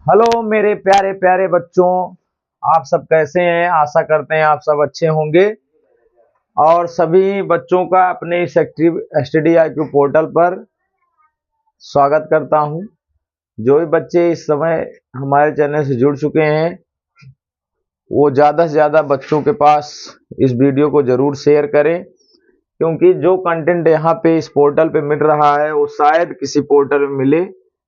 Hello मेरे प्यारे प्यारे बच्चों, आप सब कैसे हैं। आशा करते हैं आप सब अच्छे होंगे और सभी बच्चों का अपने इस एक्टिव स्टडी IQ पोर्टल पर स्वागत करता हूं। जो भी बच्चे इस समय हमारे चैनल से जुड़ चुके हैं वो ज़्यादा से ज़्यादा बच्चों के पास इस वीडियो को ज़रूर शेयर करें, क्योंकि जो कंटेंट यहाँ पे इस पोर्टल पे मिल रहा है वो शायद किसी पोर्टल में मिले।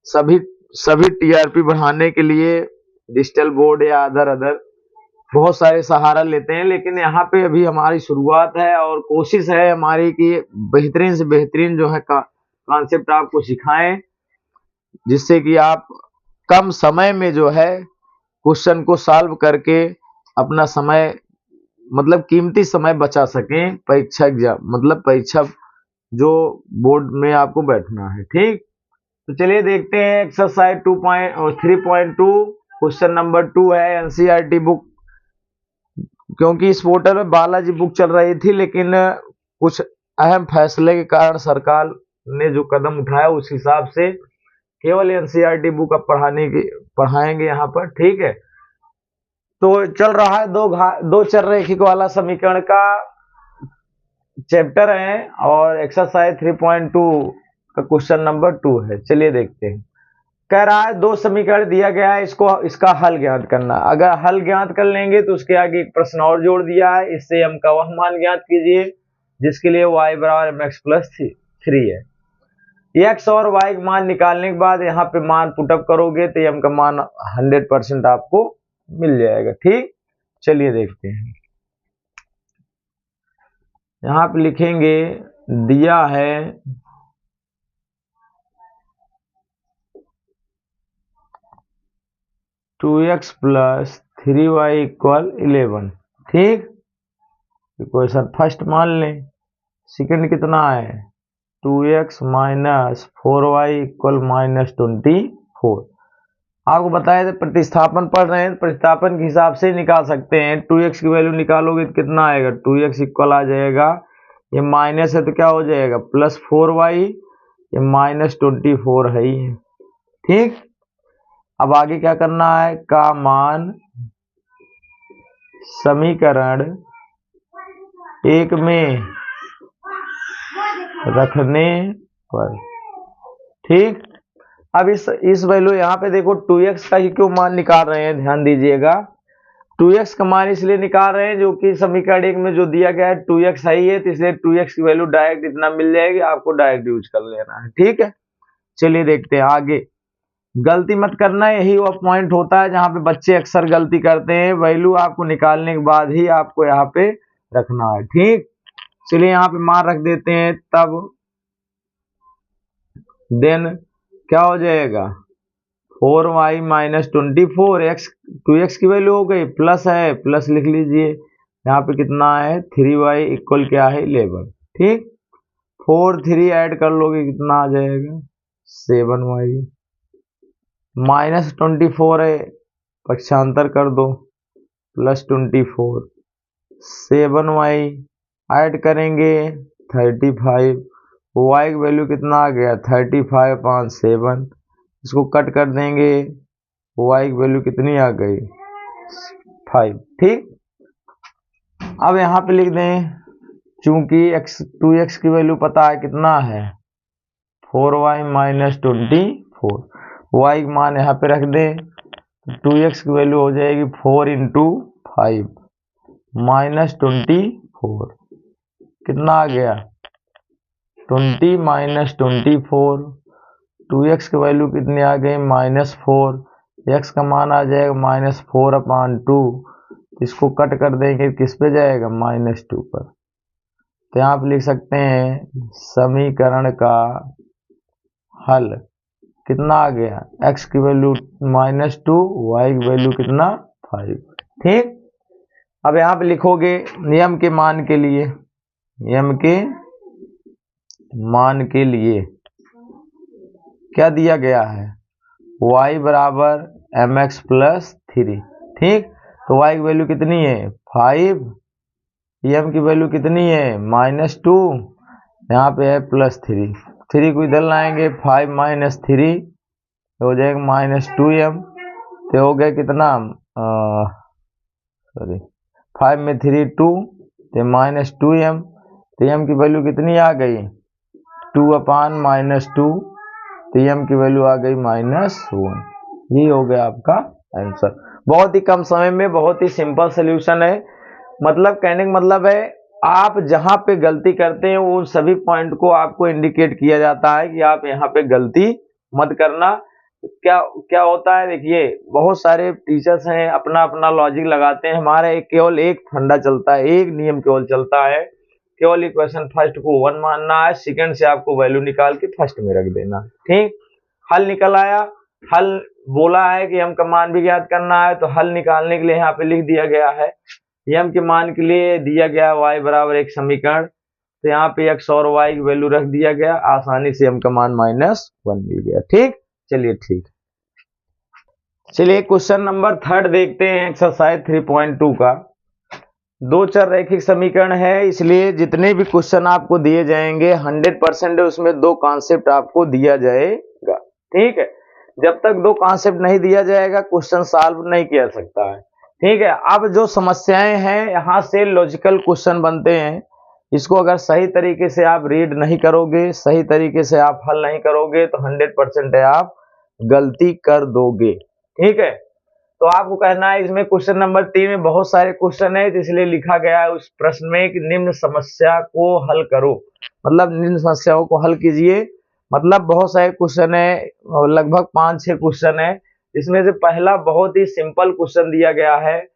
सभी सभी TRP बढ़ाने के लिए डिजिटल बोर्ड या अदर बहुत सारे सहारा लेते हैं, लेकिन यहाँ पे अभी हमारी शुरुआत है और कोशिश है हमारी कि बेहतरीन से बेहतरीन जो है कॉन्सेप्ट आपको सिखाएं, जिससे कि आप कम समय में जो है क्वेश्चन को सॉल्व करके अपना समय मतलब कीमती समय बचा सकें परीक्षा एग्जाम मतलब परीक्षा जो बोर्ड में आपको बैठना है। ठीक, तो चलिए देखते हैं एक्सरसाइज 3.2 क्वेश्चन नंबर 2 है NCERT बुक। क्योंकि इस पोर्टल में बालाजी बुक चल रही थी, लेकिन कुछ अहम फैसले के कारण सरकार ने जो कदम उठाया उस हिसाब से केवल NCERT बुक अब पढ़ाएंगे यहाँ पर। ठीक है, तो चल रहा है दो चररेखिक वाला समीकरण का चैप्टर है और एक्सरसाइज 3.2 का क्वेश्चन नंबर 2 है। चलिए देखते हैं। कह रहा है दो समीकरण दिया गया है, इसका हल ज्ञात करना। अगर हल ज्ञात कर लेंगे तो उसके आगे एक प्रश्न और जोड़ दिया है, इससे m का वह मान ज्ञात कीजिए जिसके लिए y बराबर mx+3 है। x और y का मान निकालने के बाद यहाँ पे मान पुटअप करोगे तो m का मान 100% आपको मिल जाएगा। ठीक, चलिए देखते हैं। यहाँ पे लिखेंगे दिया है 2x + 3y = 11। ठीक, इक्वेशन फर्स्ट मान लें। सेकंड कितना है 2x - 4y = -24। आपको बताया था प्रतिस्थापन पढ़ रहे हैं, प्रतिस्थापन के हिसाब से निकाल सकते हैं। 2x की वैल्यू निकालोगे तो कितना आएगा 2x इक्वल आ जाएगा, ये माइनस है तो क्या हो जाएगा +4y, ये -24 है ही है। ठीक, अब आगे क्या करना है का मान समीकरण 1 में रखने पर। ठीक, अब इस वैल्यू यहाँ पे देखो 2x का ही क्यों मान निकाल रहे हैं, ध्यान दीजिएगा। 2x का मान इसलिए निकाल रहे हैं जो कि समीकरण 1 में जो दिया गया है 2x सही है, तो इसलिए 2x की वैल्यू डायरेक्ट इतना मिल जाएगी, आपको डायरेक्ट यूज कर लेना है। ठीक है, चलिए देखते हैं आगे। गलती मत करना, यही वो पॉइंट होता है जहां पे बच्चे अक्सर गलती करते हैं। वैल्यू आपको निकालने के बाद ही आपको यहाँ पे रखना है। ठीक, चलिए यहाँ पे मान रख देते हैं, तब देन क्या हो जाएगा 4y - 24। 2x की वैल्यू हो गई, प्लस है प्लस लिख लीजिए। यहाँ पे कितना है 3y इक्वल क्या है 11। ठीक, 4 3 ऐड कर लोगे कितना आ जाएगा 7y। -24 है, पक्षांतर कर दो +24, 7y ऐड करेंगे 35। y की वैल्यू कितना आ गया 35/7। इसको कट कर देंगे, y की वैल्यू कितनी आ गई 5। ठीक, अब यहाँ पे लिख दें, चूंकि 2x की वैल्यू पता है कितना है 4y - 24, y का मान यहाँ पे रख दें, 2x की वैल्यू हो जाएगी 4 × 5 -24। कितना आ गया 20 - 24। 2x की वैल्यू कितनी आ गई -4, x का मान आ जाएगा -4/2। इसको कट कर देंगे किस पे जाएगा -2 पर। तो यहाँ आप लिख सकते हैं समीकरण का हल कितना आ गया, x की वैल्यू -2, y की वैल्यू कितना 5। ठीक, अब यहाँ पे लिखोगे नियम के मान के लिए, नियम के मान के लिए क्या दिया गया है y बराबर mx+3। ठीक, तो y की वैल्यू कितनी है 5, m की वैल्यू कितनी है -2, यहाँ पे है +3। 3 को इधर लाएंगे 5 - 3 हो जाएगा -2m। तो हो गया कितना, सॉरी 5 में 3 2, तो -2m, तो m की वैल्यू कितनी आ गई, 2/-2, तो m की वैल्यू आ गई -1। ये हो गया आपका आंसर। बहुत ही कम समय में बहुत ही सिंपल सोल्यूशन है। मतलब कहने का मतलब है, आप जहां पे गलती करते हैं वो सभी पॉइंट को आपको इंडिकेट किया जाता है कि आप यहाँ पे गलती मत करना। क्या क्या होता है, देखिए बहुत सारे टीचर्स हैं अपना अपना लॉजिक लगाते हैं, हमारा केवल एक फंडा चलता है, एक नियम केवल चलता है, केवल इक्वेशन फर्स्ट को 1 मानना है, सेकंड से आपको वैल्यू निकाल के फर्स्ट में रख देना। ठीक, हल निकल आया, हल बोला है कि m का मान भी ज्ञात करना है, तो हल निकालने के लिए यहाँ पे लिख दिया गया है, m के मान के लिए दिया गया y बराबर एक समीकरण, तो यहाँ पे x और y की वैल्यू रख दिया गया, आसानी से m का मान -1 मिल गया। ठीक, चलिए ठीक, चलिए क्वेश्चन नंबर 3 देखते हैं, एक्सरसाइज 3.2 का। दो चर रैखिक समीकरण है, इसलिए जितने भी क्वेश्चन आपको दिए जाएंगे 100% उसमें दो कॉन्सेप्ट आपको दिया जाएगा। ठीक है, जब तक दो कॉन्सेप्ट नहीं दिया जाएगा क्वेश्चन सॉल्व नहीं किया सकता है। ठीक है, अब जो समस्याएं हैं यहाँ से लॉजिकल क्वेश्चन बनते हैं, इसको अगर सही तरीके से आप रीड नहीं करोगे, सही तरीके से आप हल नहीं करोगे, तो 100% आप गलती कर दोगे। ठीक है, तो आपको कहना है, इसमें क्वेश्चन नंबर 3 में बहुत सारे क्वेश्चन है, इसलिए लिखा गया है उस प्रश्न में कि निम्न समस्या को हल करो, मतलब निम्न समस्याओं को हल कीजिए। मतलब बहुत सारे क्वेश्चन है, लगभग 5-6 क्वेश्चन है। इसमें से पहला बहुत ही सिंपल क्वेश्चन दिया गया है,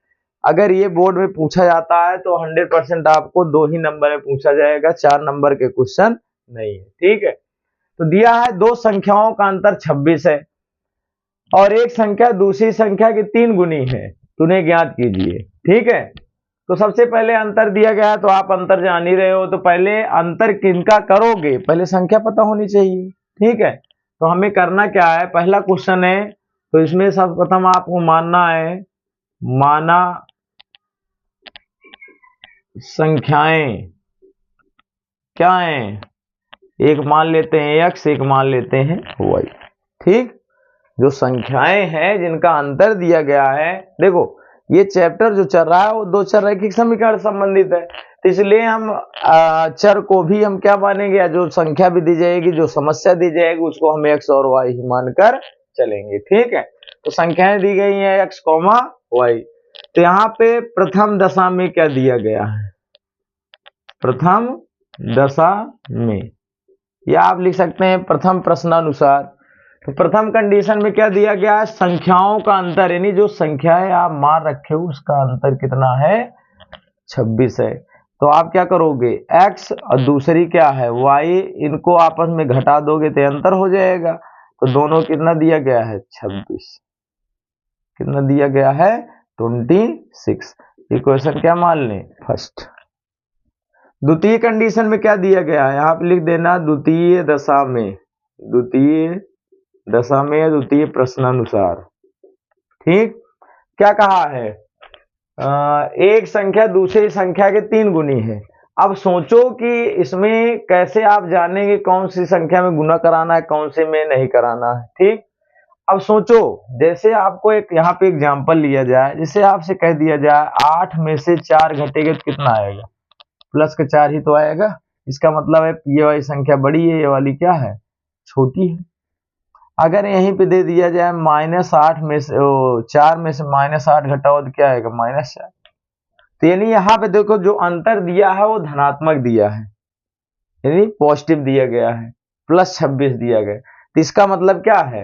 अगर ये बोर्ड में पूछा जाता है तो 100% आपको 2 ही नंबर में पूछा जाएगा, 4 नंबर के क्वेश्चन नहीं है। ठीक है, तो दिया है दो संख्याओं का अंतर 26 है और एक संख्या दूसरी संख्या की 3 गुनी है, तुन्हें ज्ञात कीजिए। ठीक है, तो सबसे पहले अंतर दिया गया है, तो आप अंतर जान ही रहे हो, तो पहले अंतर किनका करोगे, पहले संख्या पता होनी चाहिए। ठीक है, तो हमें करना क्या है, पहला क्वेश्चन है, तो इसमें सर्वप्रथम आपको मानना है, माना संख्याएं क्या है, एक मान लेते हैं x, एक मान लेते हैं y। ठीक, जो संख्याएं हैं जिनका अंतर दिया गया है, देखो ये चैप्टर जो चल रहा है वो दो चर रैखिक समीकरण संबंधित है, तो इसलिए हम चर को भी हम क्या मानेंगे, जो संख्या भी दी जाएगी, जो समस्या दी जाएगी, उसको हम x और y ही मानकर चलेंगे। ठीक है, तो संख्याएं दी गई हैं x, y, तो यहाँ पे प्रथम दशा में क्या दिया गया है, प्रथम दशा में, या आप लिख सकते हैं प्रथम प्रश्नानुसार। तो प्रथम कंडीशन में क्या दिया गया है, संख्याओं का अंतर, यानी जो संख्याएं आप मान रखे हो उसका अंतर कितना है, 26 है। तो आप क्या करोगे, x और दूसरी क्या है y, इनको आपस में घटा दोगे तो अंतर हो जाएगा, तो दोनों कितना दिया गया है, 26, कितना दिया गया है, 26। इक्वेशन क्या मान लें, फर्स्ट। द्वितीय कंडीशन में क्या दिया गया है, आप लिख देना द्वितीय दशा में, द्वितीय दशा में द्वितीय प्रश्नानुसार। ठीक, क्या कहा है, एक संख्या दूसरी संख्या के 3 गुनी है। अब सोचो कि इसमें कैसे आप जानेंगे कौन सी संख्या में गुना कराना है, कौन से में नहीं कराना है। ठीक, अब सोचो, जैसे आपको एक यहाँ पे एग्जांपल लिया जाए, जैसे आपसे कह दिया जाए 8 में से 4 घटेगा तो कितना आएगा, प्लस के 4 ही तो आएगा, इसका मतलब है ये वाली संख्या बड़ी है, ये वाली क्या है, छोटी है। अगर यहीं पे दे दिया जाए -8 में से 4 में से -8 घटाओ तो क्या आएगा, -4। तो यानी यहाँ पे देखो जो अंतर दिया है वो धनात्मक दिया है, यानी पॉजिटिव दिया गया है, +26 दिया गया। तो इसका मतलब क्या है,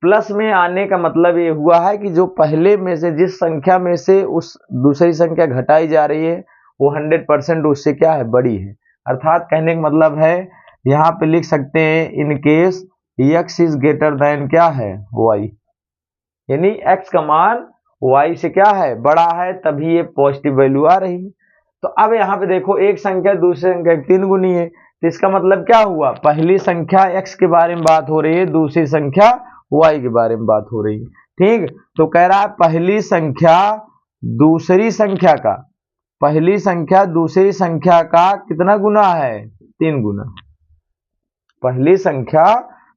प्लस में आने का मतलब ये हुआ है कि जो पहले में से जिस संख्या में से उस दूसरी संख्या घटाई जा रही है वो 100% उससे क्या है, बड़ी है। अर्थात कहने का मतलब है, यहाँ पे लिख सकते हैं in case x is greater than क्या है, y, यानी x का मान y से क्या है, बड़ा है, तभी ये पॉजिटिव वैल्यू आ रही है। तो अब यहाँ पे देखो एक संख्या दूसरी संख्या 3 गुनी है, तो इसका मतलब क्या हुआ, पहली संख्या x के बारे में बात हो रही है, दूसरी संख्या y के बारे में बात हो रही है। ठीक, तो कह रहा है पहली संख्या दूसरी संख्या का, पहली संख्या दूसरी संख्या का कितना गुना है, 3 गुना, पहली संख्या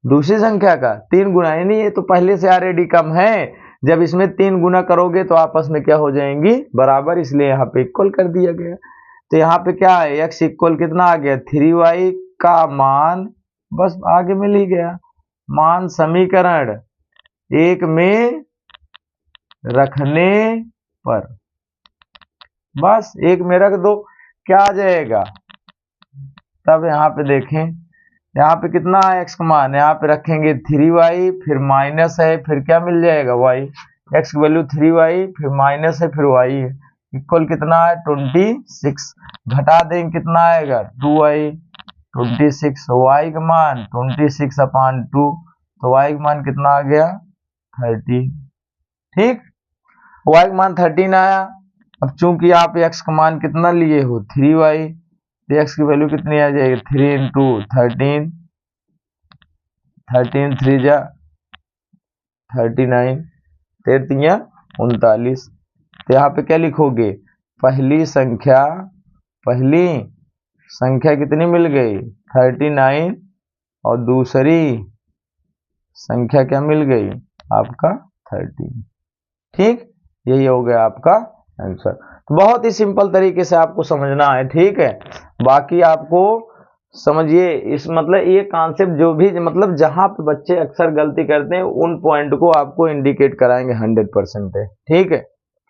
दूसरी संख्या का 3 गुना, यानी ये तो पहले से ऑलरेडी कम है, जब इसमें 3 गुना करोगे तो आपस में क्या हो जाएंगी, बराबर, इसलिए यहाँ पे इक्वल कर दिया गया। तो यहाँ पे क्या है, x इक्वल कितना आ गया, 3y का मान, बस आगे मिल ही गया, मान समीकरण 1 में रखने पर, बस 1 में रख दो, क्या आ जाएगा। तब यहाँ पे देखें, यहाँ पे कितना है x का मान, यहाँ पे रखेंगे 3y, फिर माइनस है, फिर क्या मिल जाएगा y, x की वैल्यू 3y, फिर माइनस है, फिर y है, इक्वल कितना है 26, घटा देंगे कितना आएगा 2y, 26, y का मान 26/2, तो y का मान कितना आ गया 13, ठीक, y का मान 13 आया। अब चूंकि आप x का मान कितना लिए हो 3y, तो x की वैल्यू कितनी आ जाएगी 3 × 13, 13 3 जा 39, 13 या 39। तो यहाँ पे क्या लिखोगे, पहली संख्या कितनी मिल गई 39, और दूसरी संख्या क्या मिल गई आपका 13, ठीक, यही हो गया आपका आंसर। तो बहुत ही सिंपल तरीके से आपको समझना है, ठीक है। बाकी आपको समझिए इस मतलब ये कॉन्सेप्ट जो भी मतलब जहां पे बच्चे अक्सर गलती करते हैं उन पॉइंट को आपको इंडिकेट कराएंगे 100%, ठीक है,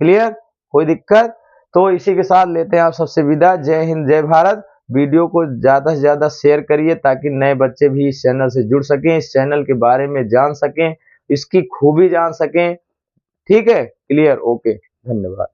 क्लियर, कोई दिक्कत। तो इसी के साथ लेते हैं आप सबसे विदा। जय हिंद, जय भारत। वीडियो को ज्यादा से ज्यादा शेयर करिए ताकि नए बच्चे भी इस चैनल से जुड़ सकें, इस चैनल के बारे में जान सकें, इसकी खूबी जान सकें, ठीक है, क्लियर, ओके, धन्यवाद।